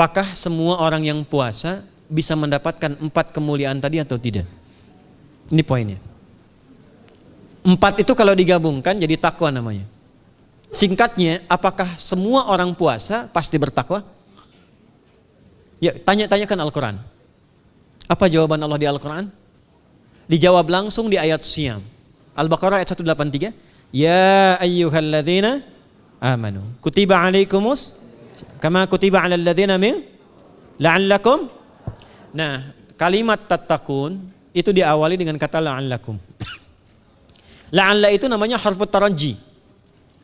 apakah semua orang yang puasa bisa mendapatkan 4 kemuliaan tadi atau tidak? Ini poinnya. 4 itu kalau digabungkan jadi takwa namanya. Singkatnya, apakah semua orang puasa pasti bertakwa? Ya, tanya-tanyakan Al-Quran. Apa jawaban Allah di Al-Quran? Dijawab langsung di ayat Siyam. Al-Baqarah ayat 183. Ya ayyuhalladzina amanu kutiba alaikumus kama kutiba alal ladzina min la'allakum. Nah, kalimat tattaqun itu diawali dengan kata la'allakum. La'alla itu namanya harfu taraji.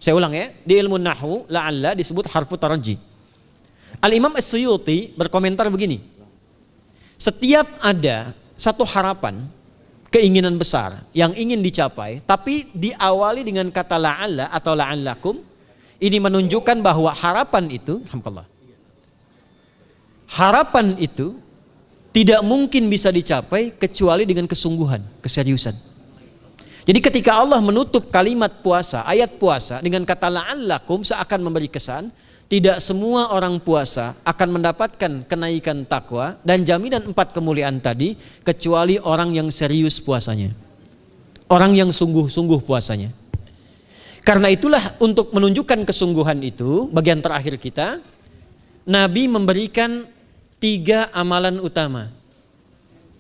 Saya ulang ya, di ilmu nahwu la'alla disebut harfu taraji. Al-Imam As-Suyuti berkomentar begini. Setiap ada satu harapan, keinginan besar yang ingin dicapai, tapi diawali dengan kata la'alla atau la'allakum, ini menunjukkan bahwa harapan itu, alhamdulillah, harapan itu tidak mungkin bisa dicapai kecuali dengan kesungguhan, keseriusan. Jadi ketika Allah menutup kalimat puasa, ayat puasa dengan kata la'allakum, seakan memberi kesan tidak semua orang puasa akan mendapatkan kenaikan takwa dan jaminan 4 kemuliaan tadi kecuali orang yang serius puasanya, orang yang sungguh-sungguh puasanya. Karena itulah untuk menunjukkan kesungguhan itu, bagian terakhir kita, Nabi memberikan 3 amalan utama.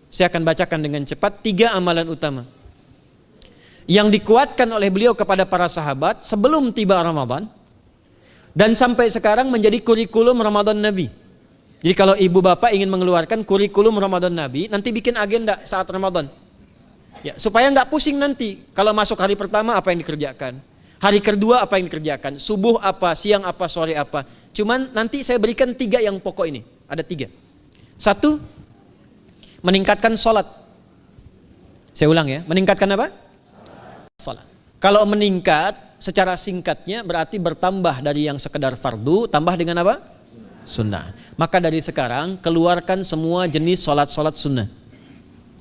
Saya akan bacakan dengan cepat 3 amalan utama yang dikuatkan oleh beliau kepada para sahabat sebelum tiba Ramadan dan sampai sekarang menjadi kurikulum Ramadan Nabi. Jadi kalau ibu bapak ingin mengeluarkan kurikulum Ramadan Nabi, nanti bikin agenda saat Ramadan ya, supaya nggak pusing nanti kalau masuk hari pertama apa yang dikerjakan, hari kedua apa yang dikerjakan, subuh apa, siang apa, sore apa. Cuman nanti saya berikan 3 yang pokok ini. Ada 3. 1, meningkatkan sholat. Saya ulang ya, meningkatkan apa? Salat. Kalau meningkat secara singkatnya berarti bertambah dari yang sekedar fardu tambah dengan apa? Sunnah. Maka dari sekarang keluarkan semua jenis salat-salat sunnah.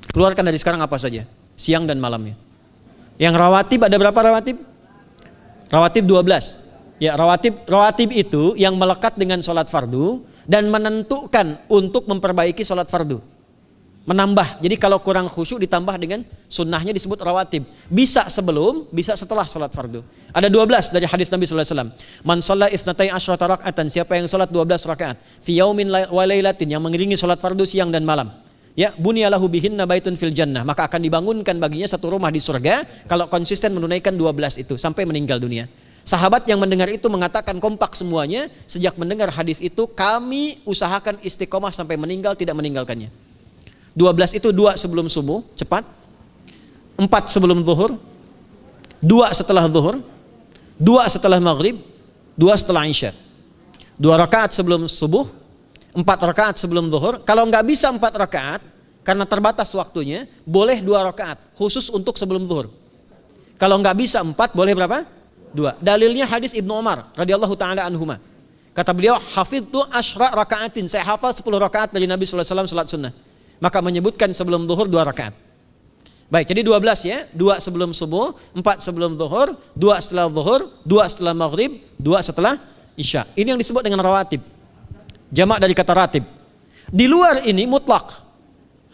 Keluarkan dari sekarang apa saja, siang dan malamnya. Yang rawatib ada berapa rawatib? Rawatib 12. Ya, rawatib itu yang melekat dengan salat fardu dan menentukan untuk memperbaiki salat fardu. Menambah, jadi kalau kurang khusyuk ditambah dengan sunnahnya disebut rawatib. Bisa sebelum, bisa setelah salat fardu. Ada 12 dari hadis Nabi SAW. Man shalla isnatai asyrata rak'atan, siapa yang salat 12 rakaat fi yaumin wa lailatin, yang mengiringi salat fardu siang dan malam, ya bunyalahu bihinna baitun fil jannah, maka akan dibangunkan baginya satu rumah di surga kalau konsisten menunaikan 12 itu sampai meninggal dunia. Sahabat yang mendengar itu mengatakan kompak semuanya, sejak mendengar hadis itu kami usahakan istiqomah sampai meninggal tidak meninggalkannya. 12 itu 2 sebelum subuh, cepat. 4 sebelum zuhur, 2 setelah zuhur, 2 setelah maghrib, 2 setelah isya. 2 rakaat sebelum subuh, 4 rakaat sebelum zuhur. Kalau nggak bisa 4 rakaat, karena terbatas waktunya, boleh 2 rakaat, khusus untuk sebelum zuhur. Kalau nggak bisa 4, boleh berapa? 2. Dalilnya hadis Ibnu Umar radhiyallahu taala anhuma. Kata beliau, hafidtu asyra rakaatin, saya hafal 10 rakaat dari Nabi sallallahu alaihi wasallam salat sunnah. Maka menyebutkan sebelum zuhur 2 rakaat. Baik, jadi 12 ya, 2 sebelum subuh, 4 sebelum zuhur, 2 setelah zuhur, 2 setelah maghrib, 2 setelah isya. Ini yang disebut dengan rawatib. Jamak dari kata ratib. Di luar ini mutlak.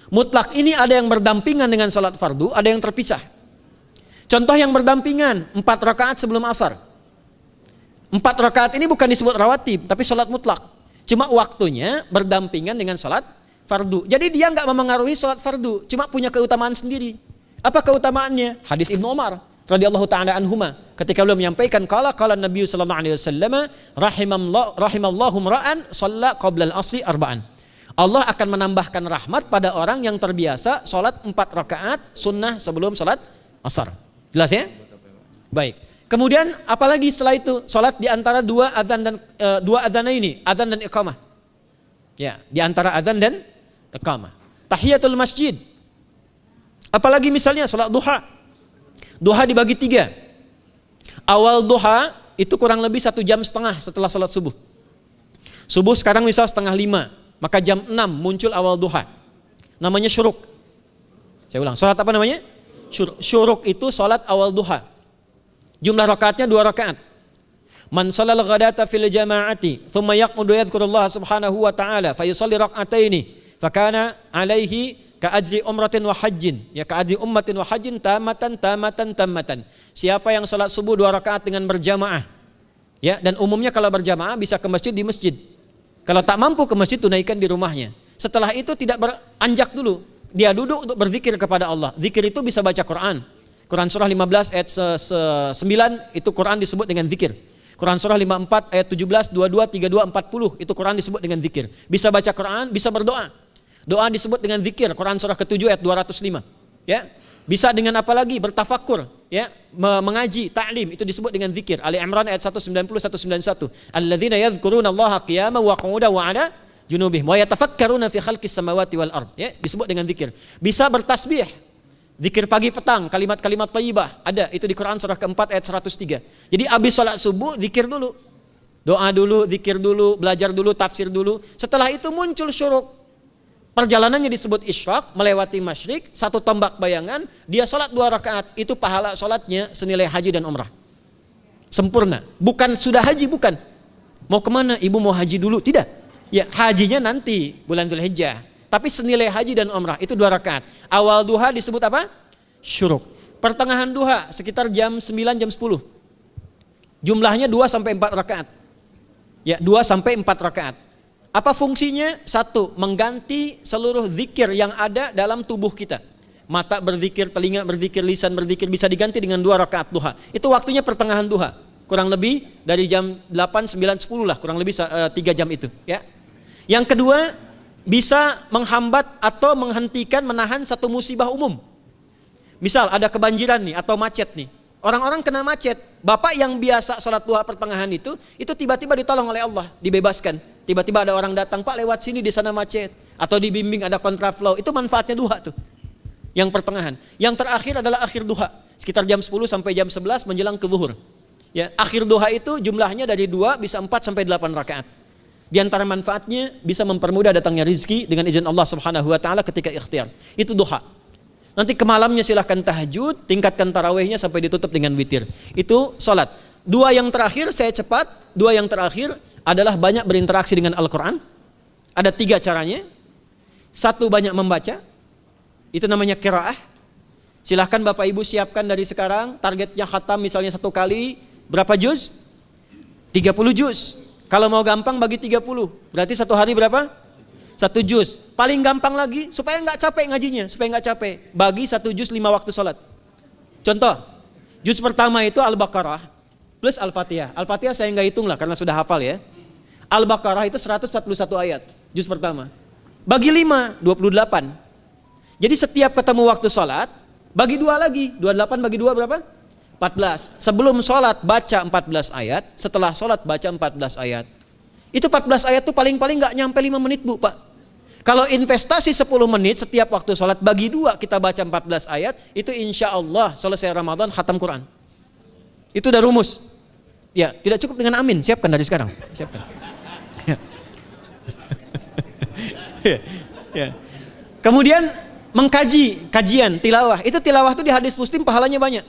Mutlak ini ada yang berdampingan dengan salat fardu, ada yang terpisah. Contoh yang berdampingan, 4 rakaat sebelum asar. 4 rakaat ini bukan disebut rawatib, tapi salat mutlak. Cuma waktunya berdampingan dengan salat fardu. Jadi dia nggak memengaruhi salat fardu, cuma punya keutamaan sendiri. Apa keutamaannya? Hadis Ibnu Umar radhiyallahu taala anhuma, ketika beliau menyampaikan qala Nabi sallallahu alaihi wasallam rahimallahu ra'an shalla qabla al-asri arba'an. Allah akan menambahkan rahmat pada orang yang terbiasa salat 4 rakaat sunnah sebelum salat asar. Jelas ya? Baik. Kemudian apalagi setelah itu? Salat di antara 2 adzan dan 2 adzan ini, adzan dan iqamah. Ya, di antara adzan dan iqamah. Tahiyatul masjid. Apalagi misalnya salat duha. Duha dibagi 3. Awal duha itu kurang lebih 1,5 jam setelah salat subuh. Subuh sekarang misal 4:30, maka jam 6 muncul awal duha. Namanya syuruk. Saya ulang, salat apa namanya? Syuruk itu salat awal duha. Jumlah rakaatnya 2 rakaat. Man sallal ghadata fil jama'ati thumma yaqudu yadhkurullah subhanahu wa ta'ala fa yusalli rak'ataini fakana alaihi ka ajri umratin wa hajjin, ya ka ajri ummatin wa hajjin tamatan. Siapa yang salat subuh 2 rakaat dengan berjamaah, ya, dan umumnya kalau berjamaah bisa ke masjid di masjid. Kalau tak mampu ke masjid, tunaikan di rumahnya. Setelah itu tidak beranjak dulu, dia duduk untuk berzikir kepada Allah. Zikir itu bisa baca Quran. Quran surah 15 ayat 9 itu Quran disebut dengan zikir. Quran surah 54 ayat 17, 22, 32, 40 itu Quran disebut dengan zikir. Bisa baca Quran, bisa berdoa. Doa disebut dengan zikir. Quran surah ke-7 ayat 205. Ya. Bisa dengan apa lagi? Bertafakur, ya, mengaji, ta'lim, itu disebut dengan zikir. Ali Imran ayat 190 191. Alladzina yadhkuruna Allaha qiyaman wa qu'udan wa 'ala junubihim wa yatafakkaruna fi khalqis samawati wal ard, ya, disebut dengan zikir. Bisa bertasbih, zikir pagi petang, kalimat-kalimat thayyibah, ada itu di Quran surah keempat ayat 103. Jadi habis salat subuh zikir dulu, doa dulu, zikir dulu, belajar dulu, tafsir dulu. Setelah itu muncul syuruk, perjalanannya disebut isyraq, melewati masyrik, 1 tombak bayangan, dia salat 2 rakaat, itu pahala salatnya senilai haji dan umrah, sempurna. Bukan sudah haji, bukan mau kemana, ibu mau haji dulu, tidak. Ya, hajinya nanti bulan Dzulhijjah. Tapi senilai haji dan umrah itu 2 rakaat. Awal duha disebut apa? Syuruk. Pertengahan duha sekitar jam 9 jam 10. Jumlahnya 2 sampai 4 rakaat. Ya, 2 sampai 4 rakaat. Apa fungsinya? 1, mengganti seluruh zikir yang ada dalam tubuh kita. Mata berzikir, telinga berzikir, lisan berzikir, bisa diganti dengan 2 rakaat duha. Itu waktunya pertengahan duha. Kurang lebih dari jam 8, 9, 10 lah, kurang lebih 3 jam itu, ya. Yang kedua, bisa menghambat atau menghentikan, menahan satu musibah umum. Misal ada kebanjiran nih atau macet nih. Orang-orang kena macet. Bapak yang biasa sholat duha pertengahan itu tiba-tiba ditolong oleh Allah, dibebaskan. Tiba-tiba ada orang datang, Pak lewat sini, di sana macet. Atau dibimbing ada kontraflow. Itu manfaatnya duha tuh. Yang pertengahan. Yang terakhir adalah akhir duha. Sekitar jam 10 sampai jam 11 menjelang ke zuhur. Ya, akhir duha itu jumlahnya dari 2 bisa 4 sampai 8 rakaat. Di antara manfaatnya bisa mempermudah datangnya rezeki dengan izin Allah Subhanahu wa taala ketika ikhtiar. Itu duha. Nanti ke malamnya silahkan tahajud, tingkatkan tarawihnya sampai ditutup dengan witir. Itu salat. 2 yang terakhir saya cepat, 2 yang terakhir adalah banyak berinteraksi dengan Al-Qur'an. Ada 3 caranya. 1, banyak membaca. Itu namanya qiraah. Silahkan Bapak Ibu siapkan dari sekarang, targetnya khatam misalnya 1 kali berapa juz? 30 juz. Kalau mau gampang bagi 30, berarti 1 hari berapa? 1 juz. Paling gampang lagi, supaya nggak capek ngajinya, supaya nggak capek, bagi 1 juz 5 waktu sholat. Contoh, juz pertama itu Al-Baqarah plus Al-Fatihah. Al-Fatihah saya nggak hitung lah karena sudah hafal ya. Al-Baqarah itu 141 ayat, juz pertama. Bagi 5, 28. Jadi setiap ketemu waktu sholat, bagi 2 lagi, 28 bagi 2 berapa? 14. Sebelum sholat baca 14 ayat, setelah sholat baca 14 ayat. Itu 14 ayat tuh paling-paling gak nyampe 5 menit Bu, Pak. Kalau investasi 10 menit setiap waktu sholat, bagi 2 kita baca 14 ayat, itu insya Allah selesai Ramadan khatam Quran. Itu udah rumus. Ya, tidak cukup dengan amin, siapkan dari sekarang. Siapkan. Ya. Kemudian mengkaji, kajian, tilawah. Itu tilawah itu di hadis Muslim pahalanya banyak.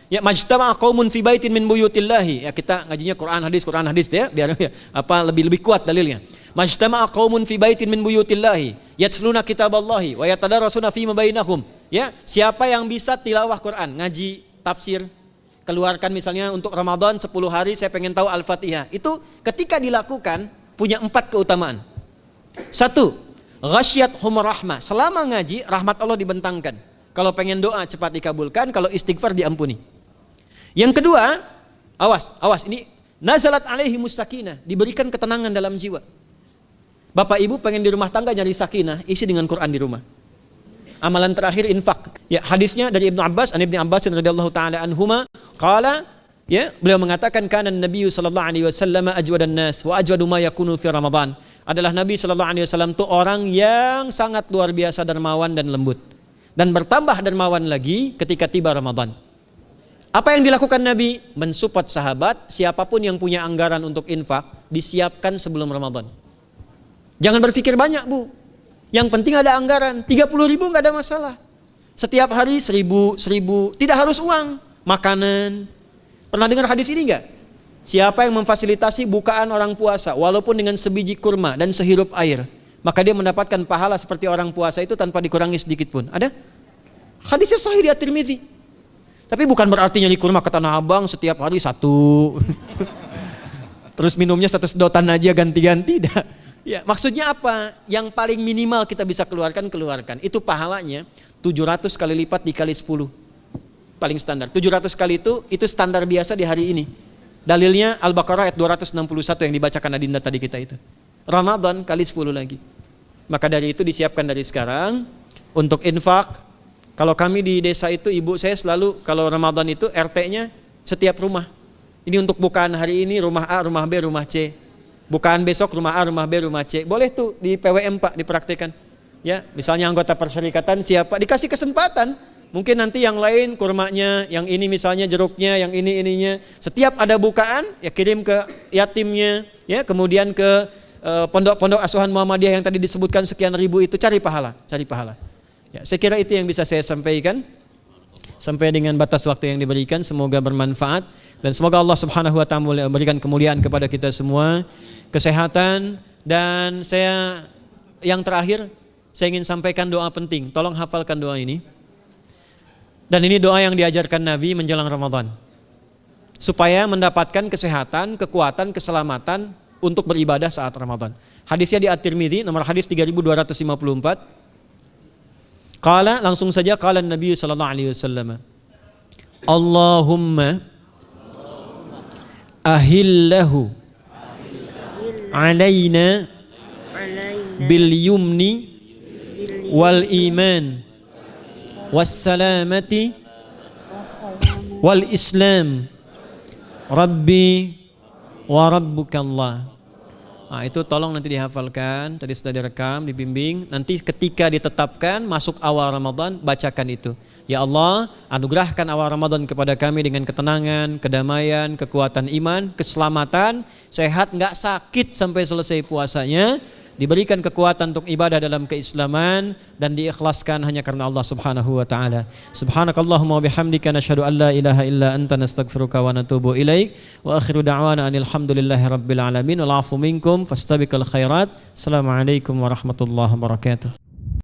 Ya, majtama'a qaumun fi baitin min buyutillahi. Ya, kita ngajinya Quran hadis ya, biar ya, lebih kuat dalilnya. Majtama'a qaumun fi baitin min buyutillahi yatsluna kitaballahi wa yatadarasuna fi ma bainahum. Ya, siapa yang bisa tilawah Quran, ngaji, tafsir, keluarkan misalnya untuk Ramadan 10 hari saya pengen tahu Al-Fatihah. Itu ketika dilakukan punya 4 keutamaan. 1, ghasyiyatuhum rahmah. Selama ngaji rahmat Allah dibentangkan. Kalau pengen doa cepat dikabulkan, kalau istighfar diampuni. Yang kedua, awas ini nazalat alaihimus sakinah, diberikan ketenangan dalam jiwa. Bapak Ibu pengen di rumah tangga nyari sakinah, isi dengan Quran di rumah. Amalan terakhir infak. Ya, hadisnya dari Ibnu Abbas, Ibnu Abbas radhiyallahu taala anhuma, qala, ya, beliau mengatakan kana Nabi sallallahu alaihi wasallam ajwadan nas wa ajwadu ma yakunu fi Ramadan. Adalah Nabi sallallahu alaihi wasallam itu orang yang sangat luar biasa dermawan dan lembut. Dan bertambah dermawan lagi ketika tiba Ramadan. Apa yang dilakukan Nabi? Mensupport sahabat, siapapun yang punya anggaran untuk infak, disiapkan sebelum Ramadan. Jangan berpikir banyak Bu. Yang penting ada anggaran, 30.000 nggak ada masalah. Setiap hari 1.000, tidak harus uang, makanan. Pernah dengar hadis ini nggak? Siapa yang memfasilitasi bukaan orang puasa walaupun dengan sebiji kurma dan sehirup air, maka dia mendapatkan pahala seperti orang puasa itu tanpa dikurangi sedikit pun. Ada? Hadisnya sahih di At-Tirmidzi. Tapi bukan berarti nyari kurma ke Tanah Abang setiap hari satu. Terus minumnya satu sedotan aja ganti-ganti. Ya, maksudnya apa? Yang paling minimal kita bisa keluarkan. Itu pahalanya 700 kali lipat dikali 10. Paling standar. 700 kali itu standar biasa di hari ini. Dalilnya Al-Baqarah ayat 261 yang dibacakan Adinda tadi kita itu. Ramadan kali 10 lagi. Maka dari itu disiapkan dari sekarang untuk infak. Kalau kami di desa itu, ibu saya selalu kalau Ramadan itu RT-nya setiap rumah. Ini untuk bukaan hari ini rumah A, rumah B, rumah C. Bukaan besok rumah A, rumah B, rumah C. Boleh tuh di PWM Pak dipraktikkan. Ya, misalnya anggota perserikatan siapa dikasih kesempatan. Mungkin nanti yang lain kurmanya, yang ini misalnya jeruknya, yang ini ininya. Setiap ada bukaan ya kirim ke yatimnya, ya kemudian ke pondok-pondok asuhan Muhammadiyah yang tadi disebutkan sekian ribu itu, cari pahala. Ya, saya kira itu yang bisa saya sampaikan sampai dengan batas waktu yang diberikan. Semoga bermanfaat dan semoga Allah Subhanahu wa taala memberikan kemuliaan kepada kita semua, kesehatan, dan yang terakhir saya ingin sampaikan doa penting. Tolong hafalkan doa ini. Dan ini doa yang diajarkan Nabi menjelang Ramadan, supaya mendapatkan kesehatan, kekuatan, keselamatan untuk beribadah saat Ramadan. Hadisnya di At-Tirmidzi nomor hadis 3254. Qala, langsung saja, qala Nabi sallallahu alaihi wasallam, Allahumma ahillahu alaina bil yumni wal iman wassalamati wal islam rabbi wa rabbukallah. Nah, itu tolong nanti dihafalkan, tadi sudah direkam, dibimbing. Nanti ketika ditetapkan masuk awal Ramadan, bacakan itu. Ya Allah, anugerahkan awal Ramadan kepada kami dengan ketenangan, kedamaian, kekuatan iman, keselamatan, sehat, nggak sakit sampai selesai puasanya, diberikan kekuatan untuk ibadah dalam keislaman dan diikhlaskan hanya karena Allah Subhanahu wa taala. Subhanakallahumma wa bihamdika nasyhadu an la ilaha illa anta nastaghfiruka wa natubu ilaik wa akhiru da'wana anil hamdulillahi rabbil alamin wal 'afu minkum fastabiqul khairat. Assalamualaikum warahmatullahi wabarakatuh.